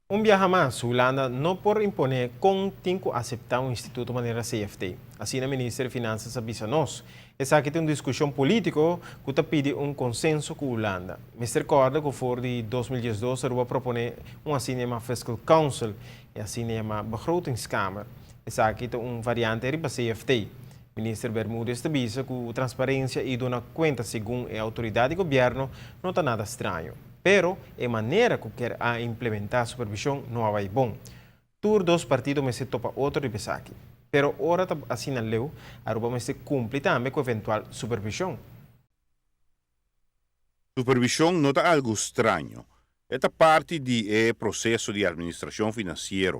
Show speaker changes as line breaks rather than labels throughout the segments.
Un viaje más, Holanda no por imponer con tinco aceptar un instituto maneira CFT. Assim, o Ministério de Finanças avisa nós. Essa aqui tem uma discussão política que está pedindo um consenso com a Holanda. Mr. Corda, que for de 2012, vai propor assim uma Fiscal Council e assim uma begrotingskamer. Essa aqui tem uma variante para CFT. Minister Bermúdez avisa que a transparência e dona conta segundo a autoridade do governo não está nada estranho. Pero a maneira que quer implementar a supervisão não vai bom. Tur dos partidos me se topa outro de pesaqui. Pero ora assim na lei, aruba me se cumpre também com eventual supervisão.
Supervisão não é algo estranho. É parte do processo de administração financeira.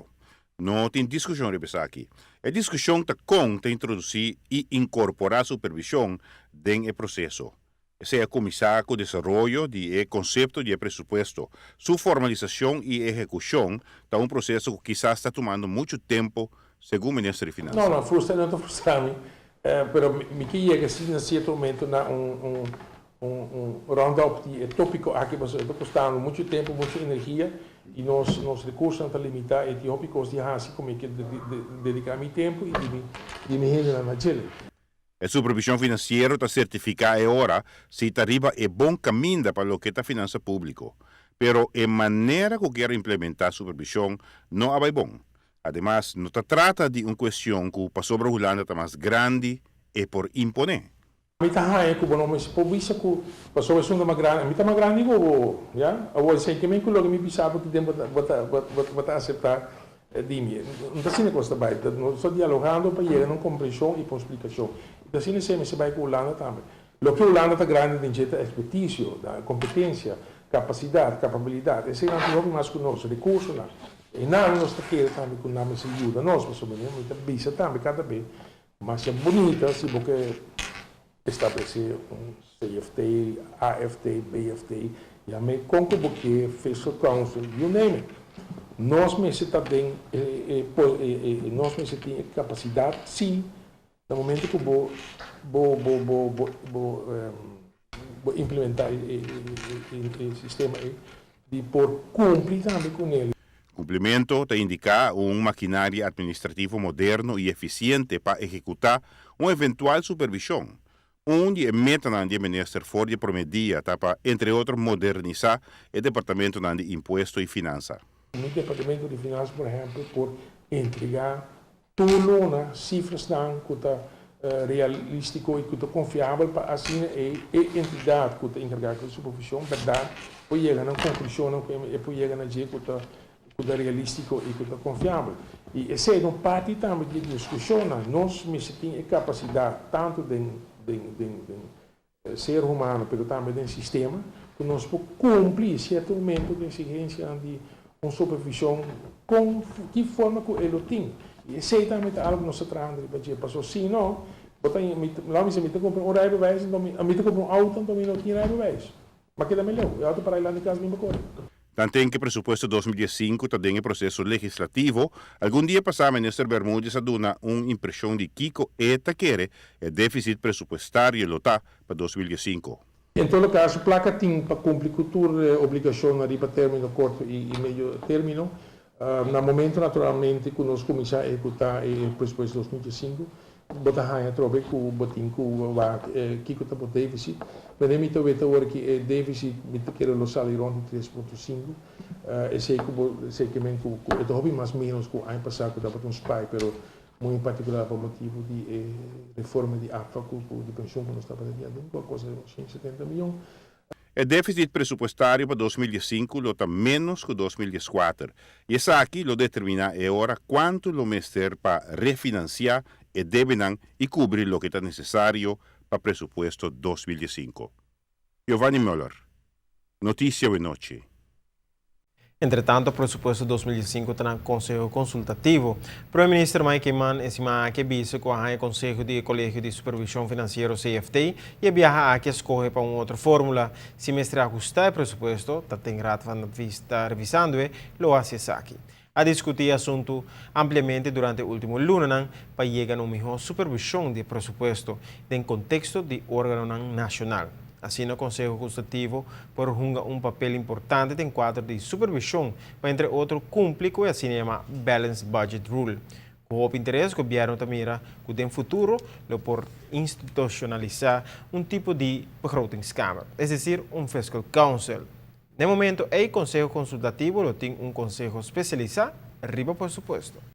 Não tem discussão de aqui. A discussão está com introduzir e incorporar supervisão dentro do processo. Esse é começar com o desenvolvimento do conceito de presupuesto. Sua formalização e execução é um processo que quizás está tomando muito tempo, segundo o Ministro de Finanças.
Não, frustra-me, não frustra-me. Mas me chega assim, em certo momento, na round-up de tópico aqui, mas está custando muito tempo, muita energia, e nos recursos estão limitados, e tópicos de assim como que dedicar meu tempo e de me render na gele.
A supervisão financeira está certificada agora se está arriba é bom caminho para o que está finança público. Pero a maneira que quer implementar a supervisão não é bom. Además, não se trata de uma questão que para sobre a Holanda está mais grande e por imponer.
Mi tahay ko bono mas pobisa ko paso so na magrani mi ta magrani ko ya awo sentimento ko logo mi bisaba que dentro bota aceitar dimi então assim costa vai só dialogando para chegar numa compreensão e uma explicação então assim se vai com Holanda também lo que Holanda tá grande tem jeito expertise da competência capacidade capabilidade esse não tem mais com nós recursos lá e não nós tá querendo também com nós ajuda nós para sobre né muito bisa também cada vez mas é bonita se porque estabelecer CFT, AFT, BFT, e a mim como que Fiscal Council, you name it. Nós mesmos também, nós mesmos temos capacidade, sim, no momento que vou implementar o sistema, de por cumprir também com ele.
Cumprimento te indica maquinário administrativo moderno e eficiente para executar uma eventual supervisão. Onde a meta do Ministério for de promedia para, entre outros, modernizar o Departamento de Imposto e Finança.
No Departamento de Finanças, por exemplo, por entregar tudo nas cifras que está realístico e que está confiável para assim a entidade que está encarregada da supervisão, verdade, para chegar na conclusão e para chegar na dia que está realístico e que está confiável. E essa é uma parte também de discussão. Nós temos capacidade tanto de ser humano, mas também do sistema, que nós podemos cumprir certo momento de exigência de uma supervisão com que forma que ele tem. E esse é também algo que nós tratamos de fazer. Porque se não, lá me compra um rijbewijs, a mim compra um auto, então não tinha rijbewijs. Mas que também leu, o auto para ir lá em casa mesmo coisa.
Tanto que o presupuesto 2015 está em processo legislativo, algum dia passado o Ministro Bermúdez a dar uma impressão de que ETA quer o déficit pressupostário lotar para 2015.
Em todo caso, a placa tem para cumprir a obrigação para término curto e meio término. No momento, naturalmente, que nós começamos a executar o pressuposto 2015, botar a trobe que o botim que está por déficit, mas nem muito bem que o déficit quer o salário rond 3,5, sei que é hobby mais menos que o ano passado que estava um spy, pero muito em particular por motivo de reforma de AFA de pensão que nós estava fazendo, uma coisa de 170 milhões.
O déficit pressupostário para 2005 está menos que 2004. E isso aqui lo determina agora quanto lo mestre para refinanciar e debenam e cobrir o que está necessário para o presupuesto 2005. Giovanni Müller, Notícia de Noite.
Entretanto, o pressuposto 2005 está no Conselho Consultativo. O Primeiro-Ministro Mike Mann estima que vice com o Conselho de Colégio de Supervisão Financeira CFT e viaja aqui a escolher para uma outra fórmula. Se mestre ajustar o pressuposto, está tem rato para estar revisando lo hace aqui. A discutir o assunto ampliamente durante o último lunes para chegar a uma melhor supervisão de pressuposto em contexto de órgão nacional. Assim, o Conselho Consultivo por um papel importante em quadro de supervisão, para, entre outros, cumprir com a chama Balanced Budget Rule. Com o interesse, o governo também mira que no futuro por institucionalizar um tipo de begrotingskamer, é decir, Fiscal Council. No momento, o Conselho Consultivo tem um conselho especializado, arriba por supuesto.